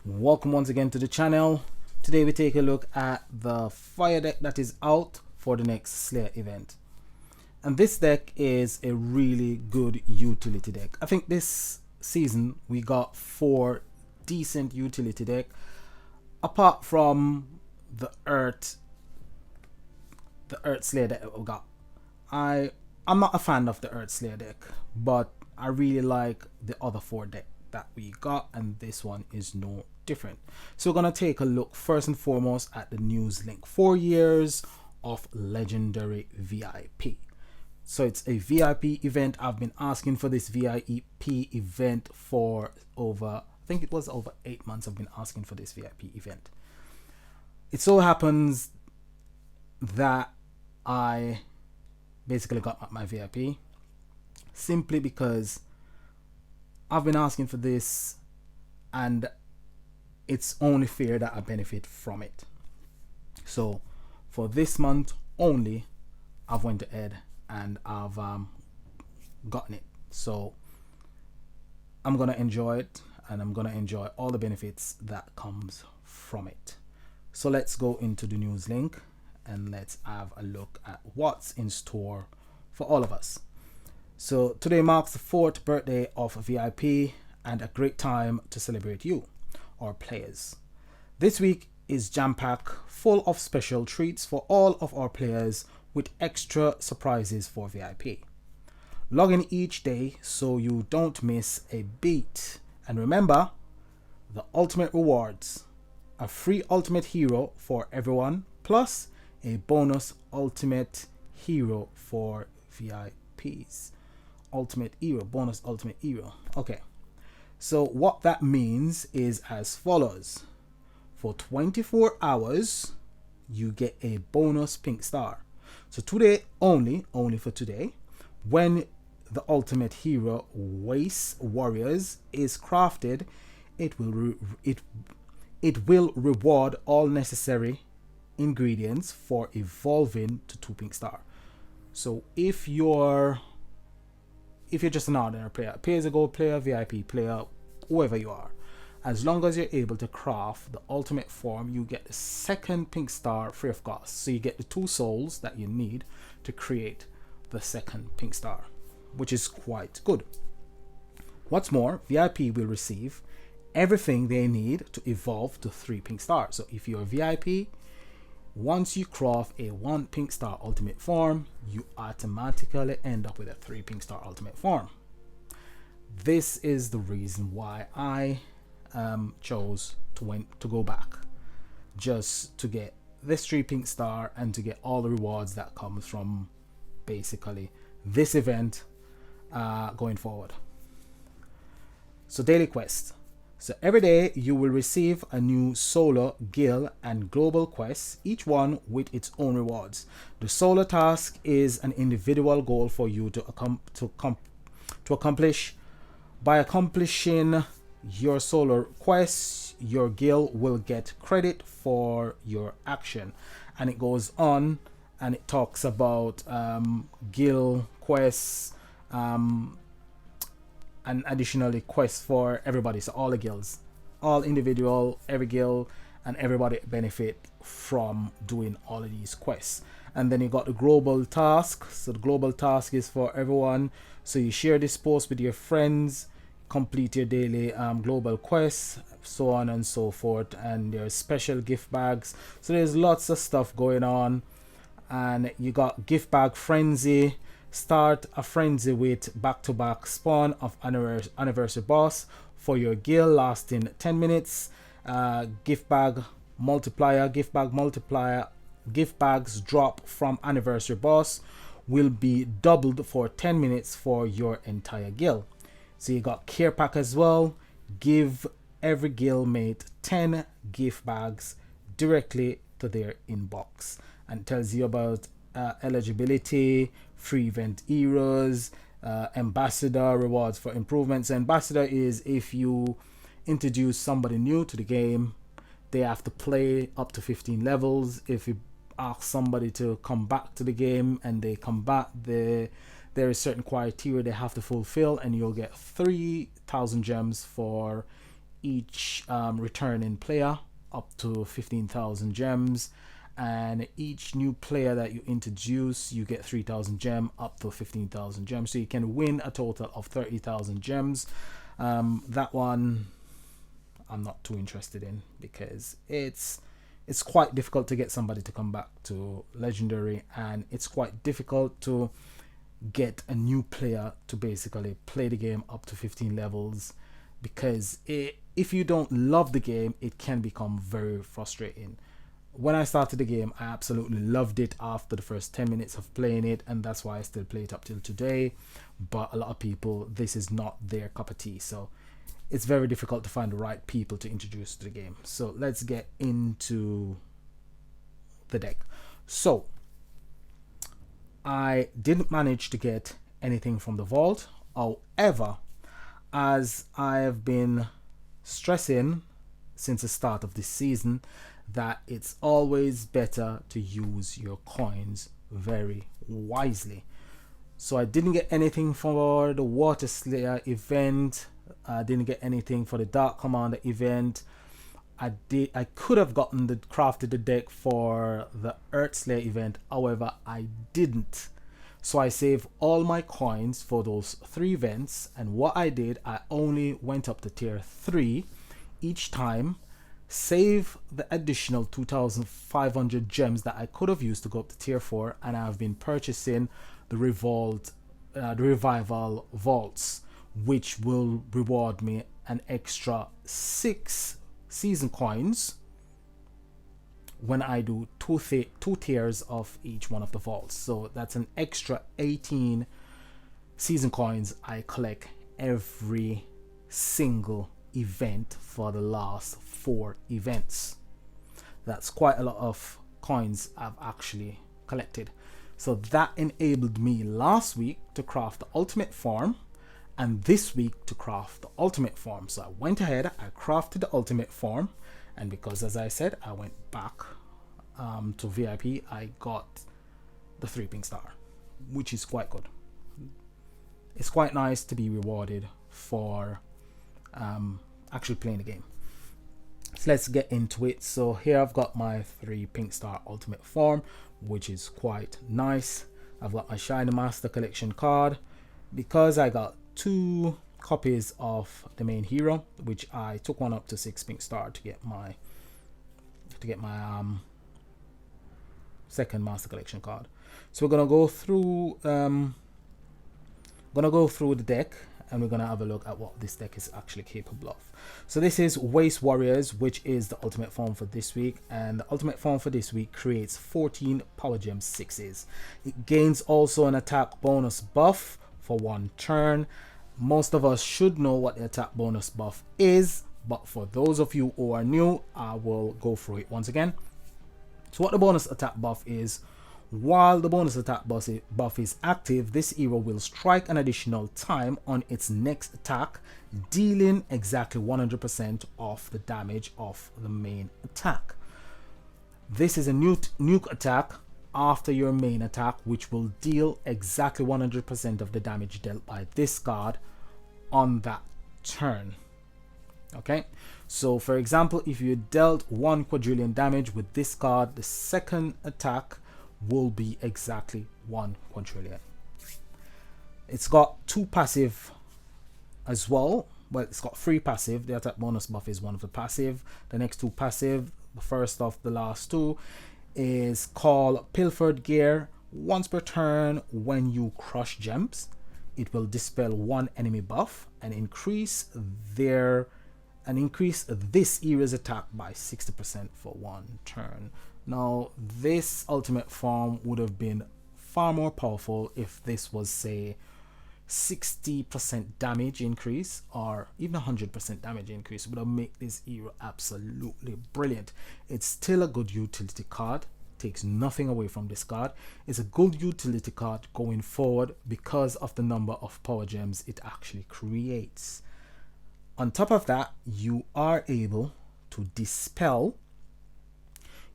Welcome once again to the channel. Today we take a look at the fire deck that is out for the next Slayer event. And this deck is a really good utility deck. I think this season we got 4 decent utility deck apart from the Earth Slayer deck that we got. I'm not a fan of the Earth Slayer deck, but I really like the other 4 deck that we got, and this one is no different. So we're gonna take a look first and foremost at the news link. 4 years of legendary VIP. So it's a VIP event. I've been asking for this VIP event for I think it was over 8 months. I've been asking for this VIP event. It so happens that I basically got my VIP simply because I've been asking for this, and it's only fair that I benefit from it. So for this month only, I've went ahead and I've gotten it. So I'm gonna enjoy it, and I'm gonna enjoy all the benefits that comes from it. So let's go into the news link and let's have a look at what's in store for all of us. So today marks the 4th birthday of VIP, and a great time to celebrate you, our players. This week is jam-packed, full of special treats for all of our players with extra surprises for VIP. Log in each day so you don't miss a beat. And remember, the ultimate rewards: a free ultimate hero for everyone, plus a bonus ultimate hero for VIPs. Ultimate hero, bonus ultimate hero. Okay, so what that means is as follows. For 24 hours you get a bonus pink star. So today only for today, when the ultimate hero Waste Warriors is crafted, it will reward all necessary ingredients for evolving to 2 pink star. So if you're just an ordinary player, pay as a gold player, VIP player, whoever you are, as long as you're able to craft the ultimate form, you get the 2nd pink star free of cost. So you get the 2 souls that you need to create the 2nd pink star, which is quite good. What's more, VIP will receive everything they need to evolve to 3 pink stars. So if you're a VIP, once you craft a 1 pink star ultimate form, you automatically end up with a 3 pink star ultimate form. This is the reason why I chose to go back, just to get this 3 pink star and to get all the rewards that comes from basically this event going forward. So daily quest. So every day you will receive a new solo, guild, and global quest, each one with its own rewards. The solo task is an individual goal for you to accomplish. By accomplishing your solo quest, your guild will get credit for your action. And it goes on and it talks about guild quests, and additionally quests for everybody. So all the guilds, all individual, every guild, and everybody benefit from doing all of these quests. And then you got the global task. So the global task is for everyone. So you share this post with your friends, complete your daily global quests, so on and so forth. And there's special gift bags. So there's lots of stuff going on. And you got gift bag frenzy. Start a frenzy with back-to-back spawn of anniversary boss for your guild lasting 10 minutes. Gift bags drop from anniversary boss will be doubled for 10 minutes for your entire guild. So you got care pack as well. Give every guild mate 10 gift bags directly to their inbox, and tells you about eligibility, free event heroes, ambassador rewards for improvements. Ambassador is if you introduce somebody new to the game, they have to play up to 15 levels. If you ask somebody to come back to the game and they come back, there is certain criteria they have to fulfill, and you'll get 3,000 gems for each returning player up to 15,000 gems, and each new player that you introduce, you get 3,000 gem up to 15,000 gems, so you can win a total of 30,000 gems. That one I'm not too interested in, because it's quite difficult to get somebody to come back to legendary, and it's quite difficult to get a new player to basically play the game up to 15 levels, because if you don't love the game, it can become very frustrating. When I started the game, I absolutely loved it after the first 10 minutes of playing it, and that's why I still play it up till today. But a lot of people, this is not their cup of tea, so it's very difficult to find the right people to introduce to the game. So let's get into the deck. So I didn't manage to get anything from the vault. However, as I have been stressing since the start of this season, that it's always better to use your coins very wisely. So I didn't get anything for the Water Slayer event. I didn't get anything for the Dark Commander event. I could have gotten crafted the deck for the Earth Slayer event. However, I didn't. So I saved all my coins for those 3 events, and what I did, I only went up to tier 3 each time, save the additional 2,500 gems that I could have used to go up to tier 4, and I've been purchasing the revival vaults, which will reward me an extra 6 season coins when I do two tiers of each one of the vaults. So that's an extra 18 season coins I collect every single event for the last 4 events. That's quite a lot of coins I've actually collected. So that enabled me last week to craft the ultimate form, and this week to craft the ultimate form. So I went ahead, I crafted the ultimate form, and because, as I said, I went back to VIP, I got the 3 pink star, which is quite good. It's quite nice to be rewarded for actually playing the game. So let's get into it. So here I've got my 3 pink star ultimate form, which is quite nice. I've got my Shiny Master Collection card, because I got 2 copies of the main hero, which I took one up to 6 pink star to get my second Master Collection card. So we're gonna go through the deck, and we're gonna have a look at what this deck is actually capable of. So this is Waste Warriors, which is the ultimate form for this week, and the ultimate form for this week creates 14 Power Gem 6s. It gains also an attack bonus buff for 1 turn. Most of us should know what the attack bonus buff is, but for those of you who are new, I will go through it once again. So what the bonus attack buff is: while the bonus attack buff is active, this hero will strike an additional time on its next attack, dealing exactly 100% of the damage of the main attack. This is a nuke attack after your main attack, which will deal exactly 100% of the damage dealt by this card on that turn. Okay, so for example, if you dealt 1 quadrillion damage with this card, the second attack will be exactly 1 quadrillion. It's got 2 passive as well. Well, it's got 3 passive. The attack bonus buff is one of the passive. The next 2 passive, the first of the last 2, is called Pilfered Gear. Once per turn, when you crush gems, it will dispel 1 enemy buff and increase this hero's attack by 60% for 1 turn. Now, this ultimate form would have been far more powerful if this was, say, 60% damage increase or even 100% damage increase. It would have made this hero absolutely brilliant. It's still a good utility card. Takes nothing away from this card. It's a good utility card going forward because of the number of power gems it actually creates. On top of that, you are able to dispel.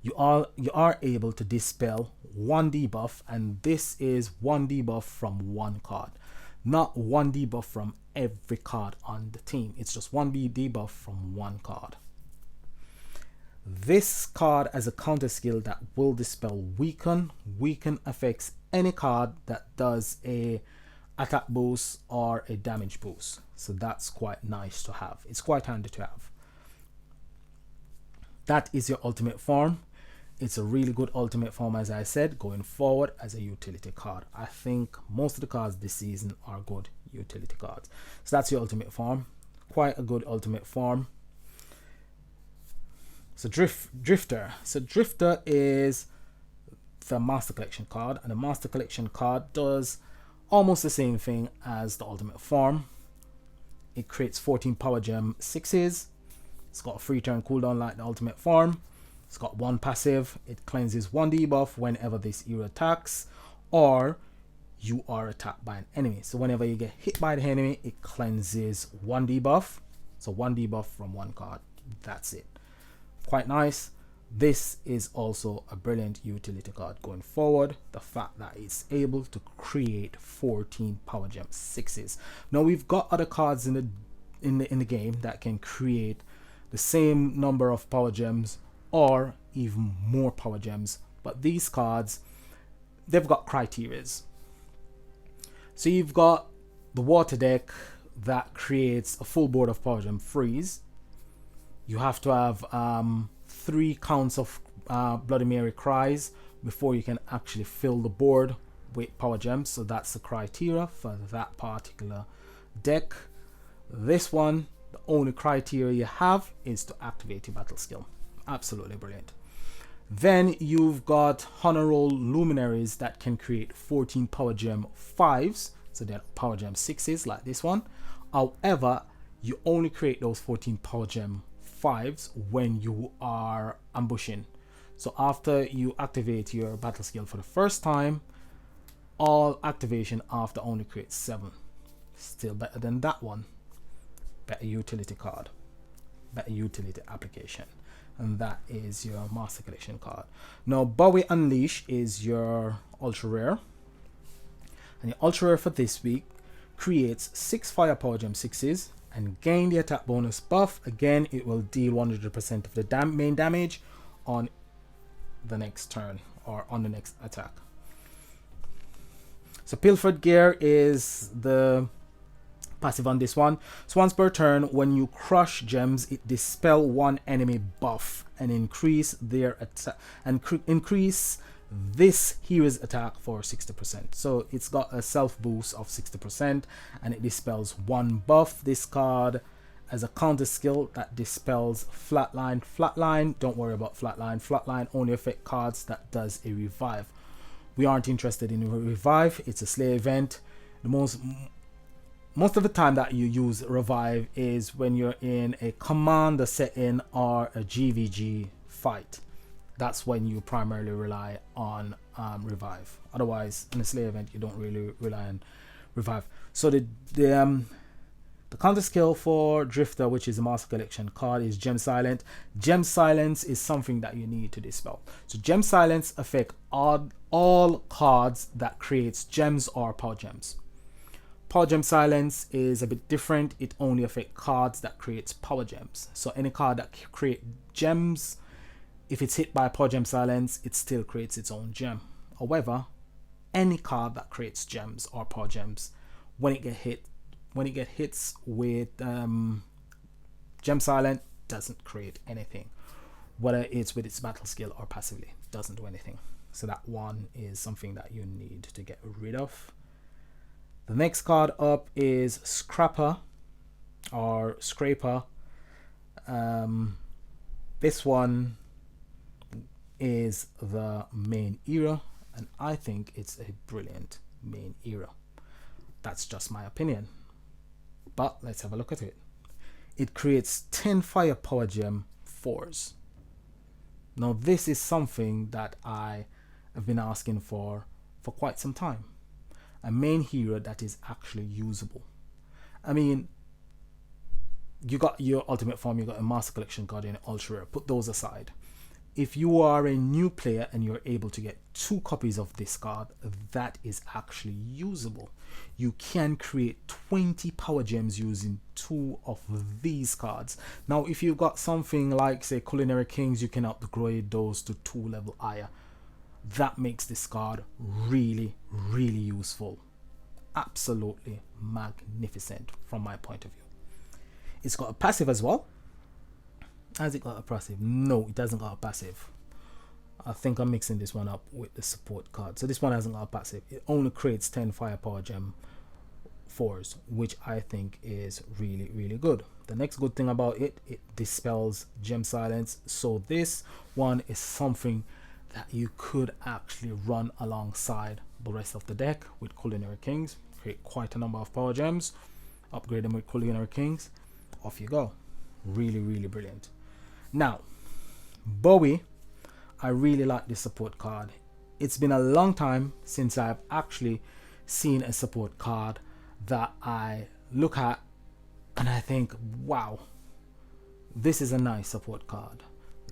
You are able to dispel 1 debuff, and this is 1 debuff from 1 card. not one debuff from every card on the team. It's just one debuff from one card. This card has a counter skill that will dispel weaken. Weaken affects any card that does a attack boost or a damage boost. So that's quite nice to have. It's quite handy to have. That is your ultimate form. It's a really good ultimate form, as I said, going forward as a utility card. I think most of the cards this season are good utility cards. So that's your ultimate form. Quite a good ultimate form. So Drifter. So Drifter is the Master Collection card, and the Master Collection card does almost the same thing as the ultimate form. It creates 14 power gem 6s. It's got a free turn cooldown like the ultimate form. It's got one passive. It cleanses one debuff whenever this hero attacks or you are attacked by an enemy. So whenever you get hit by the enemy, it cleanses one debuff. So one debuff from one card. That's it. Quite nice. This is also a brilliant utility card going forward. The fact that it's able to create 14 power gem 6s. Now we've got other cards in the game that can create the same number of power gems or even more power gems, but these cards, they've got criterias. So you've got the water deck that creates a full board of power gem freeze. You have to have 3 counts of Bloody Mary cries before you can actually fill the board with power gems. So that's the criteria for that particular deck. This one, the only criteria you have is to activate your battle skill. Absolutely brilliant. Then you've got Honor Roll Luminaries that can create 14 power gem 5s. So they're power gem 6s like this one. However, you only create those 14 power gem 5s when you are ambushing. So after you activate your battle skill for the first time, all activation after only creates 7. Still better than that one. Better utility card. Better utility application. And that is your Master Collection card. Now Bowie Unleash is your ultra rare. And your ultra rare for this week creates 6 fire power gem 6s and gain the attack bonus buff. Again, it will deal 100% of the main damage on the next turn or on the next attack. So Pilfered Gear is the passive on this one. So once per turn, when you crush gems, it dispel one enemy buff and increase their attack and increase this hero's attack for 60%. So it's got a self boost of 60% and it dispels one buff. This card has a counter skill that dispels Flatline. Flatline, don't worry about Flatline. Flatline only affect cards that does a revive. We aren't interested in a revive. It's a Slay event. The most of the time that you use revive is when you're in a commander setting or a GVG fight. That's when you primarily rely on revive. Otherwise, in a Slay event, you don't really rely on revive. So the counter skill for Drifter, which is a Master Collection card, is Gem Silent. Gem Silence is something that you need to dispel. So Gem Silence affect all cards that creates gems or power gems. Power Gem Silence is a bit different. It only affects cards that creates power gems. So any card that create gems, if it's hit by Power Gem Silence, it still creates its own gem. However, any card that creates gems or power gems, when it hits with Gem Silent, doesn't create anything. Whether it's with its battle skill or passively, doesn't do anything. So that one is something that you need to get rid of. The next card up is Scrapper or Scraper. This one is the main era, and I think it's a brilliant main era. That's just my opinion. But let's have a look at it. It creates 10 fire power gem 4s. Now this is something that I have been asking for quite some time. A main hero that is actually usable. I mean, you got your ultimate form, you got a Master Collection card in Ultra Rare. Put those aside. if you are a new player and you're able to get 2 copies of this card, that is actually usable. You can create 20 power gems using 2 of these cards. Now, if you've got something like, say, Culinary Kings, you can upgrade those to 2 level higher. That makes this card really, really useful. Absolutely magnificent from my point of view. It's got a passive as well. Has it got a passive? No, it doesn't got a passive. I think I'm mixing this one up with the support card. So this one hasn't got a passive. It only creates 10 firepower gem 4s, which I think is really, really good. The next good thing about it, it dispels gem silence. So this one is something that you could actually run alongside the rest of the deck with Culinary Kings. Create quite a number of power gems, upgrade them with Culinary Kings, off you go. Really, really brilliant. Now, Bowie, I really like this support card. It's been a long time since I've actually seen a support card that I look at and I think, wow, this is a nice support card.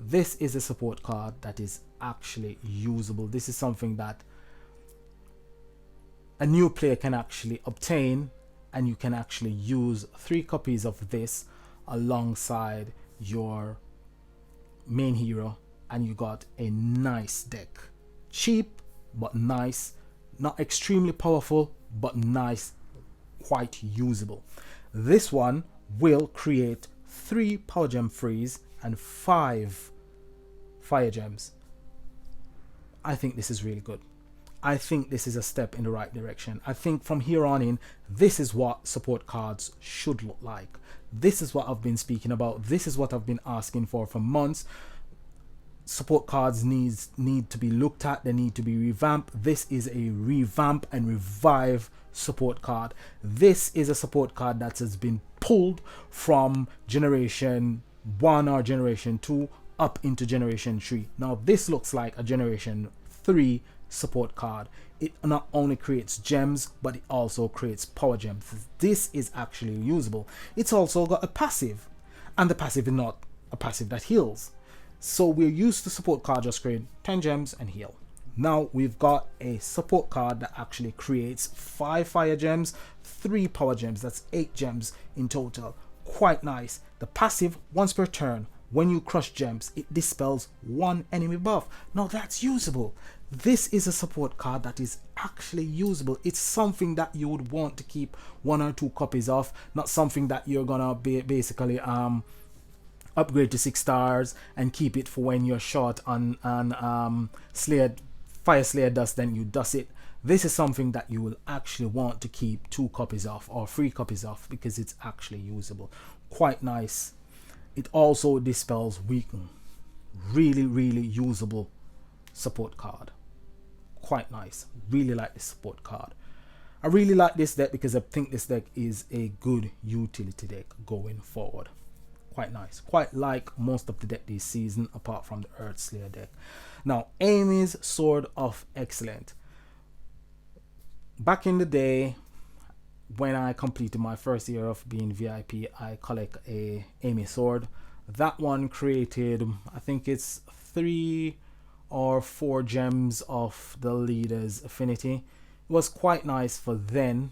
This is a support card that is actually usable. This is something that a new player can actually obtain, and you can actually use 3 copies of this alongside your main hero, and you got a nice deck. Cheap but nice, not extremely powerful but nice, quite usable. This one will create 3 power gem freeze and 5 fire gems. I think this is really good. I think this is a step in the right direction. I think from here on in, this is what support cards should look like. This is what I've been speaking about. This is what I've been asking for months. Support cards need to be looked at. They need to be revamped. This is a revamp and revive support card. This is a support card that has been pulled from generation 1 or generation 2 up into generation 3. Now this looks like a generation 3 support card. It not only creates gems, but it also creates power gems. This is actually usable. It's also got a passive, and the passive is not a passive that heals. So we're used to support card just create 10 gems and heal. Now we've got a support card that actually creates 5 fire gems, 3 power gems. That's 8 gems in total. Quite nice. The passive, once per turn, when you crush gems, it dispels 1 enemy buff. Now that's usable. This is a support card that is actually usable. It's something that you would want to keep 1 or 2 copies of, not something that you're gonna basically upgrade to 6 stars and keep it for when you're short on Fire Slayer dust, then you dust it. This is something that you will actually want to keep 2 copies of or 3 copies of because it's actually usable. Quite nice. It also dispels weaken. Really, really usable support card. Quite nice. Really like this support card. I really like this deck because I think this deck is a good utility deck going forward. Quite nice. Quite like most of the deck this season apart from the Earthslayer deck. Now, Amy's Sword of Excellence. Back in the day, when I completed my first year of being VIP, I collect a Amy sword. That one created, I think it's 3 or 4 gems of the leader's affinity. It was quite nice for then,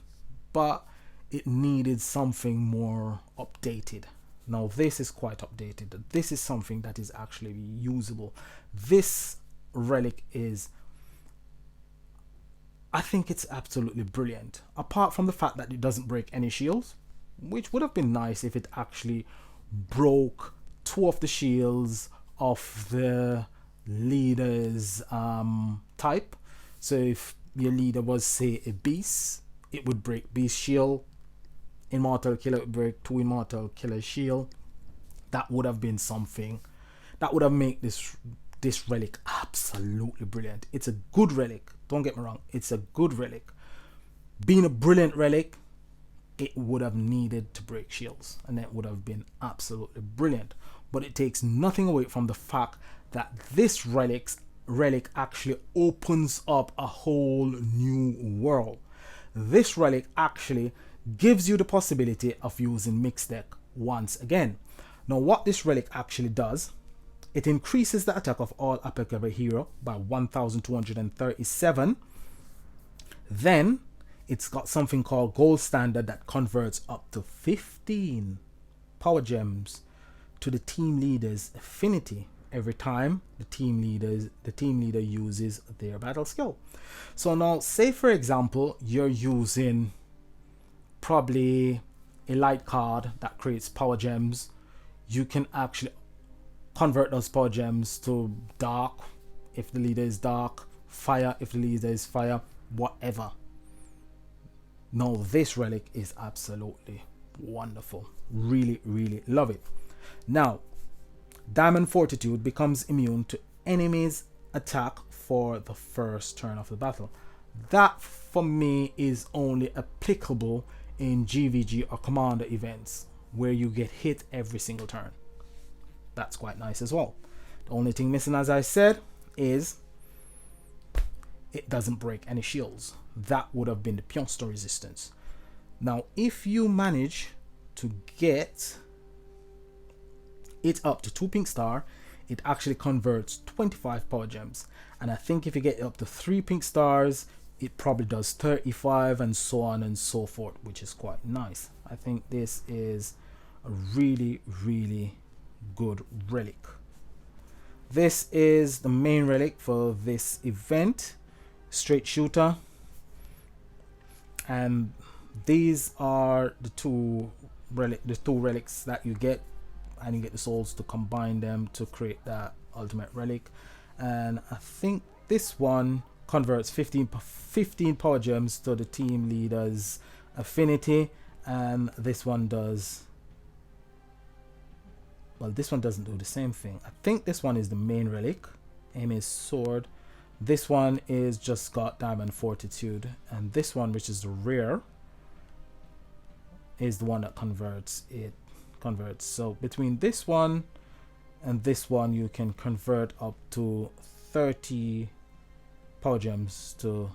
but it needed something more updated. Now this is quite updated. This is something that is actually usable. This relic is, I think it's absolutely brilliant. Apart from the fact that it doesn't break any shields, which would have been nice if it actually broke 2 of the shields of the leader's type. So if your leader was, say, a beast, it would break beast shield. Immortal killer would break 2 immortal killer shield. That would have been something that would have made this relic absolutely brilliant. It's a good relic, don't get me wrong, it's a good relic. Being a brilliant relic, it would have needed to break shields and it would have been absolutely brilliant. But it takes nothing away from the fact that this relic actually opens up a whole new world. This relic actually gives you the possibility of using mixed deck once again. Now what this relic actually does, It increases the attack of all applicable hero by 1237. Then it's got something called Gold Standard that converts up to 15 power gems to the team leader's affinity every time the team leader uses their battle skill. So now, say for example, you're using probably a light card that creates power gems. You can actually convert those power gems to dark if the leader is dark, fire if the leader is fire, whatever. No, this relic is absolutely wonderful. Really, really love it. Now, Diamond Fortitude becomes immune to enemies' attack for the first turn of the battle. That, for me, is only applicable in GVG or Commander events where you get hit every single turn. That's quite nice as well. The only thing missing, as I said, is it doesn't break any shields. That would have been the Pionster resistance. Now, if you manage to get it up to 2 pink star, it actually converts 25 power gems. And I think if you get up to 3 pink stars, it probably does 35 and so on and so forth, which is quite nice. I think this is a really, really good relic. This is the main relic for this event, straight shooter. And these are the two relics that you get, and you get the souls to combine them to create that ultimate relic. And I think this one converts 15 power gems to the team leader's affinity, and this one does, well, this one doesn't do the same thing. I think this one is the main relic, Amy's sword. This one is just got Diamond Fortitude, and this one, which is the rare, is the one that converts. So between this one and this one, you can convert up to 30 power gems to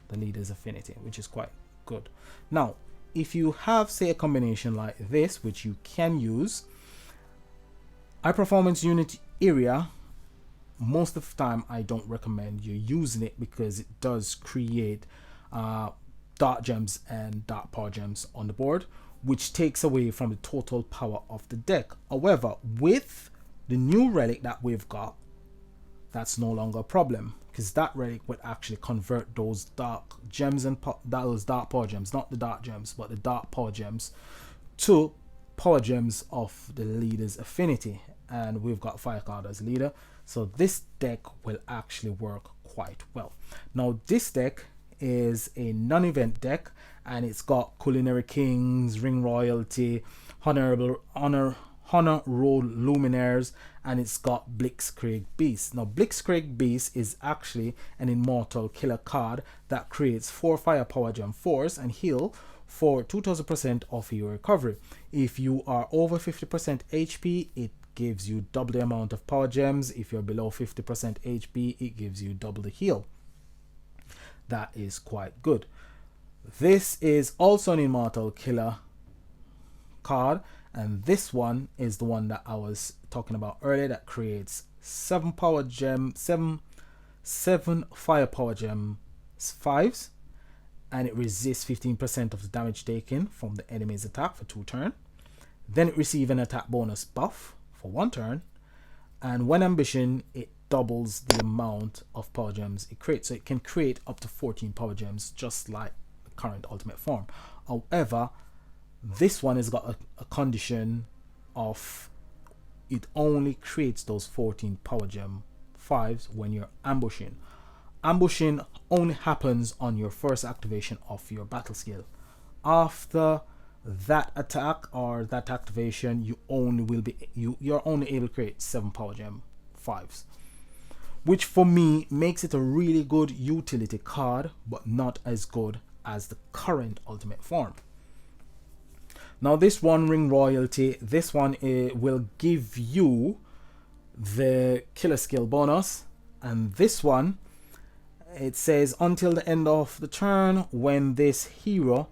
the leader's affinity, which is quite good. Now, if you have, say, a combination like this, which you can use, high performance unit area, most of the time I don't recommend you using it because it does create dark gems and dark power gems on the board, which takes away from the total power of the deck. However, with the new relic that we've got, that's no longer a problem, because that relic would actually convert those dark gems and those dark power gems, not the dark gems, but the dark power gems, to power gems of the leader's affinity. And we've got fire card as leader, so this deck will actually work quite well. Now, this deck is a non-event deck, and it's got Culinary Kings, Ring Royalty, Honor Roll Luminaires, and it's got Blitzkrieg Beast. Now, Blitzkrieg Beast is actually an immortal killer card that creates 4 fire power gem 4s and heal for 2000% of your recovery. If you are over 50% HP, it gives you double the amount of power gems. If you're below 50% HP, it gives you double the heal. That is quite good. This is also an immortal killer card, and this one is the one that I was talking about earlier, that creates 7 fire power gem 5s, and it resists 15% of the damage taken from the enemy's attack for 2 turns. Then it receives an attack bonus buff for 1 turn, and when ambition, it doubles the amount of power gems it creates. So it can create up to 14 power gems, just like the current ultimate form. However, this one has got a condition of it only creates those 14 power gem 5s when you're ambushing. Ambushing only happens on your first activation of your battle skill. After that attack or that activation, you're only able to create 7 power gem 5s, which for me makes it a really good utility card, but not as good as the current ultimate form. Now, this one, Ring Royalty, this one will give you the killer skill bonus, and this one, it says until the end of the turn, when this hero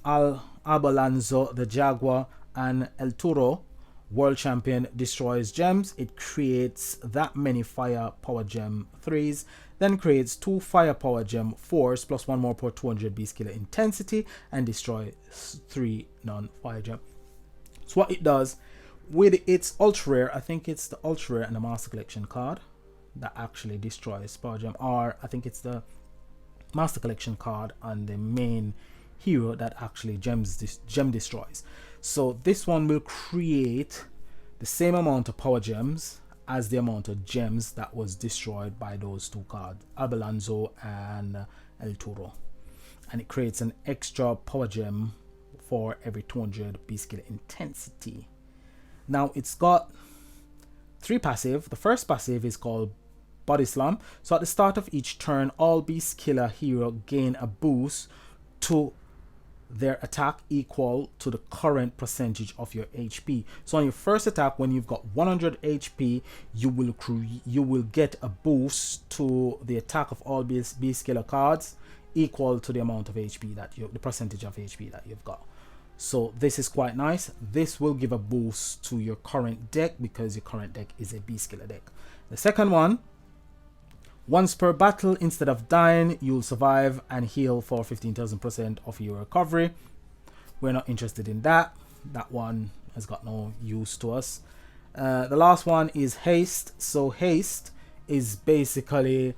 Albalanzo, the Jaguar, and El Toro World Champion destroys gems. It creates that many Fire Power Gem 3s, then creates 2 Fire Power Gem 4s plus 1 more per 200 Beast Killer intensity, and destroys 3 non-Fire Gem. So what it does with its ultra rare, I think it's the ultra rare and the Master Collection card that actually destroys Power Gem, or I think it's the Master Collection card and the main hero that actually gem destroys. So this one will create the same amount of power gems as the amount of gems that was destroyed by those 2 cards, Abelanzo and El Toro, and it creates an extra power gem for every 200 Beast Killer intensity. Now it's got 3 passive. The first passive is called Body Slam. So at the start of each turn, all Beast Killer hero gain a boost to their attack equal to the current percentage of your HP. So on your first attack, when you've got 100 HP, you will get a boost to the attack of all Beast Killer cards equal to the amount of HP that the percentage of HP that you've got. So this is quite nice. This will give a boost to your current deck because your current deck is a Beast Killer deck. The second one, once per battle, instead of dying, you'll survive and heal for 15,000% of your recovery. We're not interested in that. That one has got no use to us. The last one is Haste. So Haste is basically,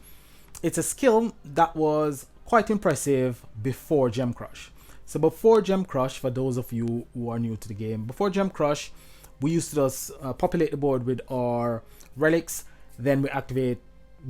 it's a skill that was quite impressive before Gem Crush. So before Gem Crush, for those of you who are new to the game, before Gem Crush, we used to just populate the board with our relics, then we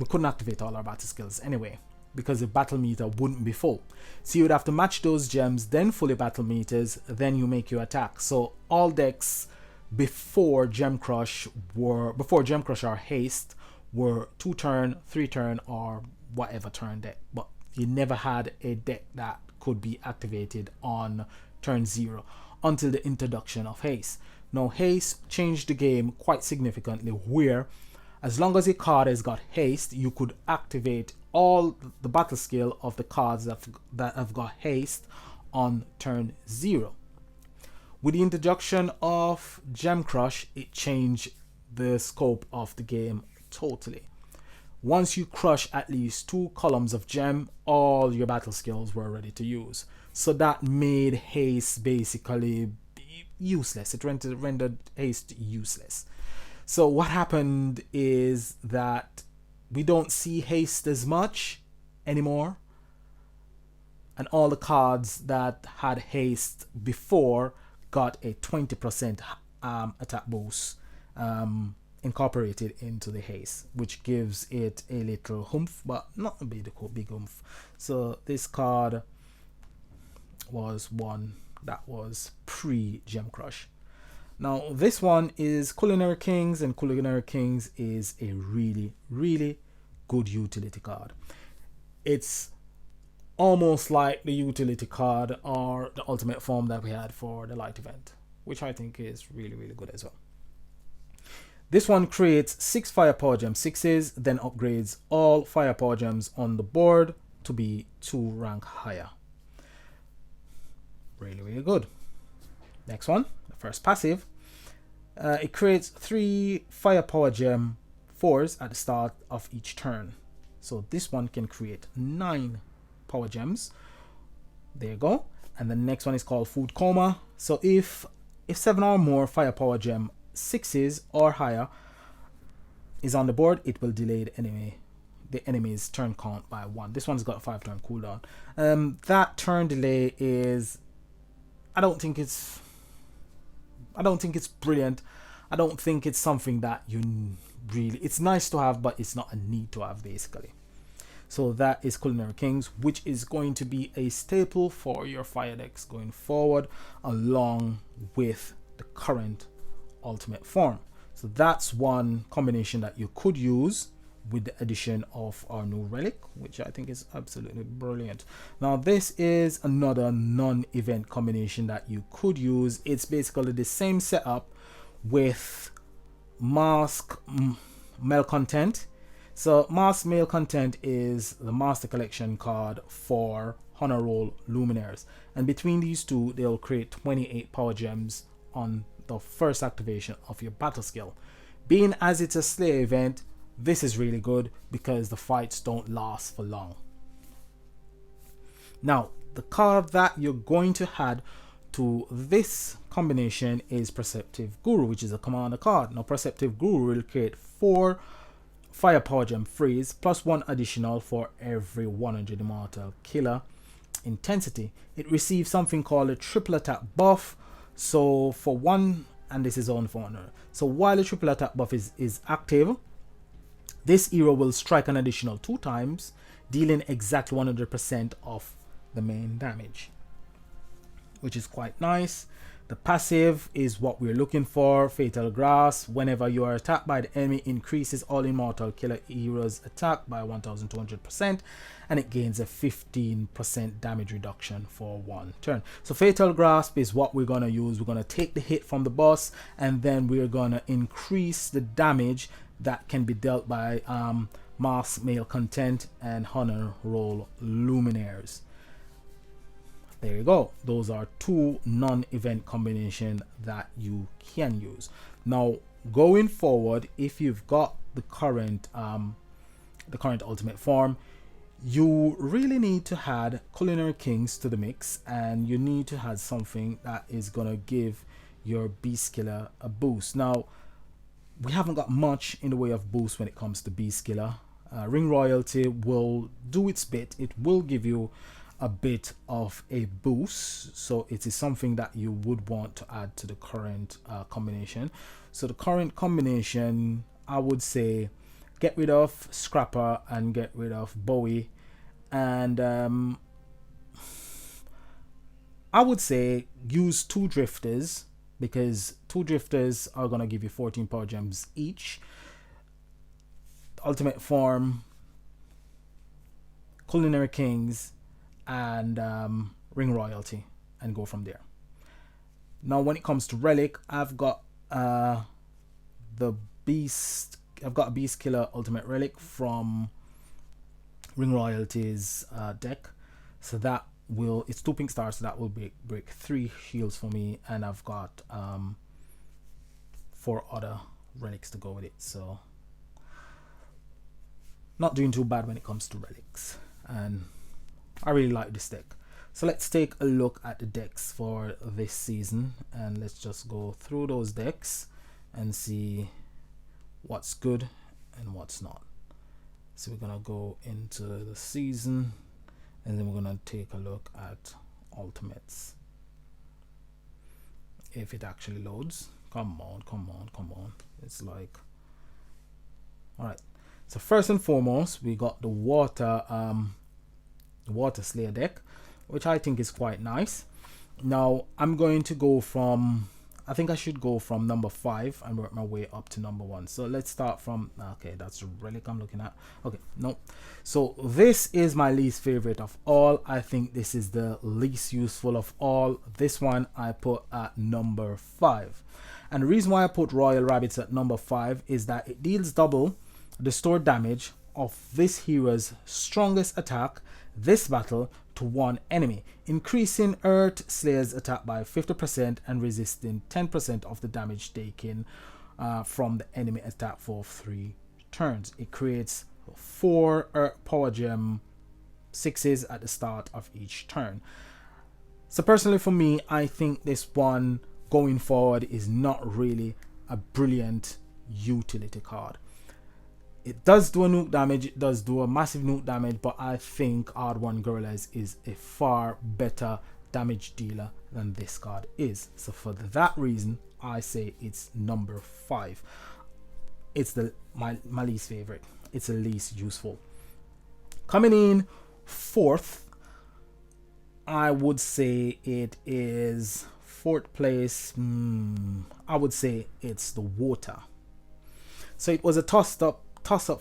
couldn't activate all our battle skills anyway, because the battle meter wouldn't be full. So you would have to match those gems, then fully battle meters, then you make your attack. So all decks before Gem Crush or Haste were 2 turn, 3 turn, or whatever turn deck. But you never had a deck that could be activated on turn 0 until the introduction of Haste. Now Haste changed the game quite significantly, where as long as a card has got Haste, you could activate all the battle skill of the cards that have got Haste on turn 0. With the introduction of Gem Crush, it changed the scope of the game totally. Once you crush at least 2 columns of gem, all your battle skills were ready to use. So that made Haste basically useless. It rendered Haste useless. So what happened is that we don't see Haste as much anymore. And all the cards that had Haste before got a 20% attack boost incorporated into the Haste, which gives it a little oomph, but not a big oomph. So this card was one that was pre-Gem Crush. Now this one is Culinary Kings, and Culinary Kings is a really, really good utility card. It's almost like the utility card or the ultimate form that we had for the light event, which I think is really, really good as well. This one creates 6 Fire Power Gem 6s, then upgrades all Fire Power Gems on the board to be 2 rank higher. Really, really good. Next one, the first passive. It creates 3 Fire Power Gem 4s at the start of each turn. So this one can create 9 Power Gems. There you go. And the next one is called Food Coma. So if 7 or more Fire Power Gem 6s or higher is on the board, it will delay the enemy's turn count by 1. This one's got a 5 turn cooldown. That turn delay is, I don't think it's brilliant. I don't think it's something that you really, it's nice to have, but it's not a need to have basically. So that is Culinary Kings, which is going to be a staple for your fire decks going forward, along with the current ultimate form. So that's one combination that you could use with the addition of our new relic, which I think is absolutely brilliant. Now this is another non-event combination that you could use. It's basically the same setup with Mask Mail Content. So Mask Mail Content is the Master Collection card for Honor Roll Luminaires, and between these two they'll create 28 power gems on the first activation of your battle skill. Being as it's a Slayer event, this is really good because the fights don't last for long. Now, the card that you're going to add to this combination is Perceptive Guru, which is a commander card. Now, Perceptive Guru will create 4 Fire Power Gem freeze plus 1 additional for every 100 Immortal Killer intensity. It receives something called a triple attack buff. So for one, and this is on for honor. So while the triple attack buff is active, this hero will strike an additional 2 times, dealing exactly 100% of the main damage, which is quite nice. The passive is what we're looking for. Fatal Grasp. Whenever you are attacked by the enemy, increases all Immortal Killer heroes attack by 1200%, and it gains a 15% damage reduction for 1 turn. So Fatal Grasp is what we're going to use. We're going to take the hit from the boss, and then we're going to increase the damage that can be dealt by Mass Male Content and Honor Roll Luminaires. There you go. Those are 2 non-event combinations that you can use. Now, going forward, if you've got the current ultimate form, you really need to add Culinary Kings to the mix, and you need to add something that is gonna give your Beast Killer a boost. Now, we haven't got much in the way of boost when it comes to Beast Killer. Ring Royalty will do its bit. It will give you a bit of a boost, so it is something that you would want to add to the current combination. So the current combination, I would say get rid of Scrapper and get rid of Bowie, and I would say use 2 Drifters, because 2 Drifters are going to give you 14 power gems each. Ultimate form, Culinary Kings, and Ring Royalty, and go from there. Now, when it comes to Relic, I've got a Beast Killer Ultimate Relic from Ring Royalty's deck. So that will, it's 2 pink stars, so that will break 3 shields for me, and I've got 4 other relics to go with it. So not doing too bad when it comes to relics, and I really like this deck. So let's take a look at the decks for this season, and let's just go through those decks and see what's good and what's not. So we're gonna go into the season, and then we're gonna take a look at ultimates. If it actually loads. Come on. It's like, all right. So first and foremost, we got the Water Slayer deck, which I think is quite nice. Now I'm going to go from, I think I should go from number 5 and work my way up to number 1. So let's start from, okay, that's the relic I'm looking at. Okay, no. So this is my least favorite of all. I think this is the least useful of all. This one I put at number 5. And the reason why I put Royal Rabbits at number 5 is that it deals double the stored damage of this hero's strongest attack this battle to 1 enemy, increasing Earth Slayer's attack by 50% and resisting 10% of the damage taken from the enemy attack for 3 turns. It creates 4 Earth Power Gem 6s at the start of each turn. So personally for me, I think this one going forward is not really a brilliant utility card. It does do a nuke damage, it does do a massive nuke damage, but I think R1 Gorillas is a far better damage dealer than this card is. So for that reason, I say it's number 5. It's my least favorite. It's the least useful. Coming in 4th, I would say it is 4th place. I would say it's the Water. So it was a toss-up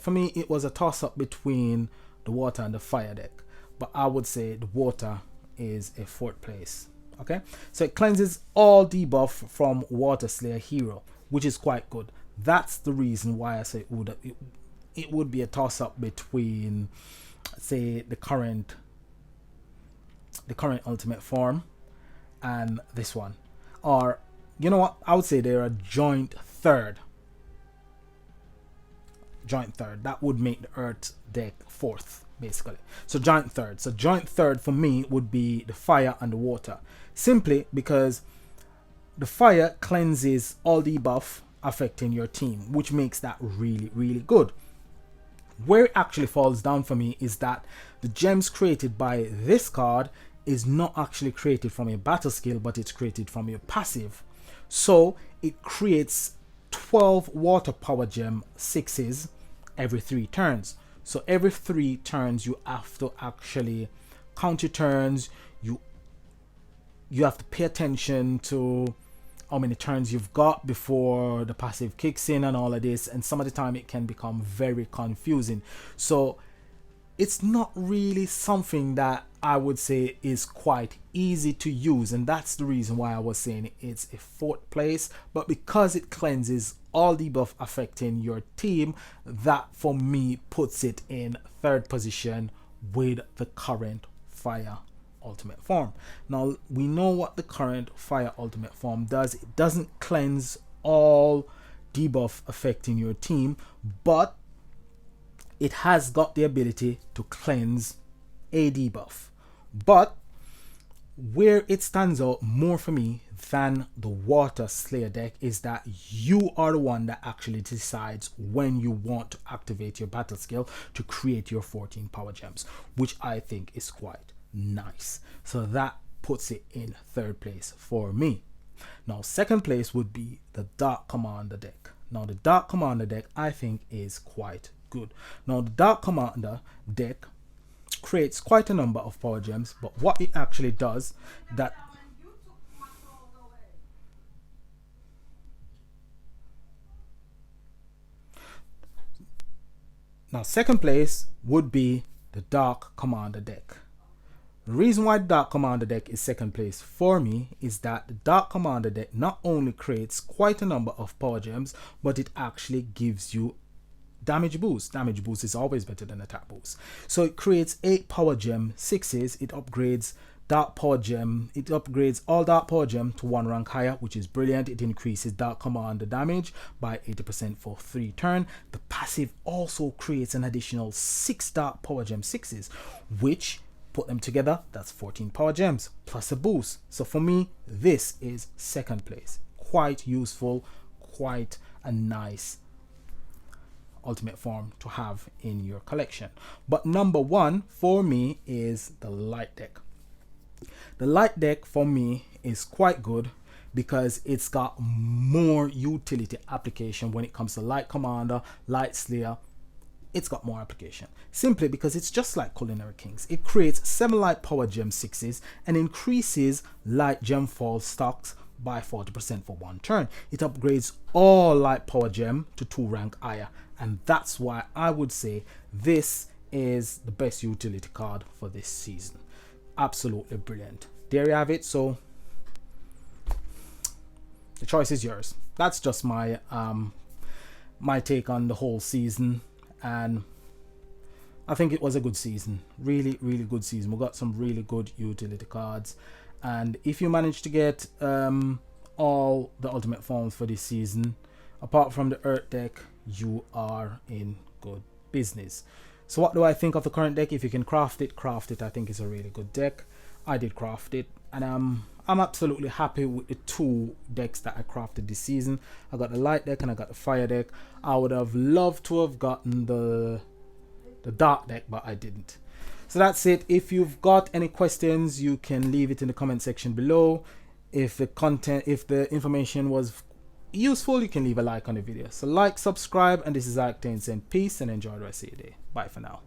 for me. It was a toss-up between the Water and the Fire deck, but I would say the Water is a 4th place. Okay, so it cleanses all debuff from Water Slayer hero, which is quite good. That's the reason why I say it would be a toss-up between, say, the current ultimate form and this one, or you know what, I would say they're a joint third. That would make the earth deck fourth, basically. So joint third for me would be the fire and the water, simply because the fire cleanses all debuff affecting your team, which makes that really, really good. Where it actually falls down for me is that the gems created by this card is not actually created from your battle skill, but it's created from your passive. So it creates 12 water power gem 6s every 3 turns. So every 3 turns you have to actually count your turns. You have to pay attention to how many turns you've got before the passive kicks in and all of this, and some of the time it can become very confusing. So it's not really something that I would say is quite easy to use, and that's the reason why I was saying it's a 4th place. But because it cleanses all debuff affecting your team, that for me puts it in 3rd position with the current fire ultimate form. Now we know what the current fire ultimate form does. It doesn't cleanse all debuff affecting your team, but it has got the ability to cleanse a debuff. But where it stands out more for me than the water slayer deck is that you are the one that actually decides when you want to activate your battle skill to create your 14 power gems, which I think is quite nice. So that puts it in 3rd place for me. Now 2nd place would be the Dark Commander deck. Now the Dark Commander deck I think is quite good. Now the Dark Commander deck creates quite a number of power gems, but what it actually does that now 2nd place would be the Dark Commander deck. The reason why the Dark Commander deck is 2nd place for me is that the Dark Commander deck not only creates quite a number of power gems, but it actually gives you damage boost. Damage boost is always better than attack boost. So it creates 8 power gem 6s. It upgrades dark power gem. It upgrades all dark power gem to 1 rank higher, which is brilliant. It increases Dark Commander damage by 80% for 3 turn. The passive also creates an additional 6 dark power gem 6s, which put them together, that's 14 power gems plus a boost. So for me, this is 2nd place. Quite useful, quite a nice ultimate form to have in your collection. But number 1 for me is the light deck. The light deck for me is quite good because it's got more utility application when it comes to Light Commander, Light Slayer. It's got more application simply because it's just like Culinary Kings. It creates 7 light power gem 6s and increases light gem fall stocks by 40% for 1 turn. It upgrades all light power gem to 2 rank higher, and that's why I would say this is the best utility card for this season. Absolutely brilliant. There you have it. So the choice is yours. That's just my my take on the whole season, and I think it was a good season. Really, really good season. We got some really good utility cards, and if you manage to get all the ultimate forms for this season, apart from the Earth deck, you are in good business. So what do I think of the current deck? If you can craft it, I think it's a really good deck. I did craft it, and I'm absolutely happy with the 2 decks that I crafted this season. I got the light deck and I got the fire deck. I would have loved to have gotten the dark deck, but I didn't. So that's it. If you've got any questions, you can leave it in the comment section below. If the information was useful, you can leave a like on the video. So like, subscribe, and this is Octane saying peace and enjoy the rest of your day. Bye for now.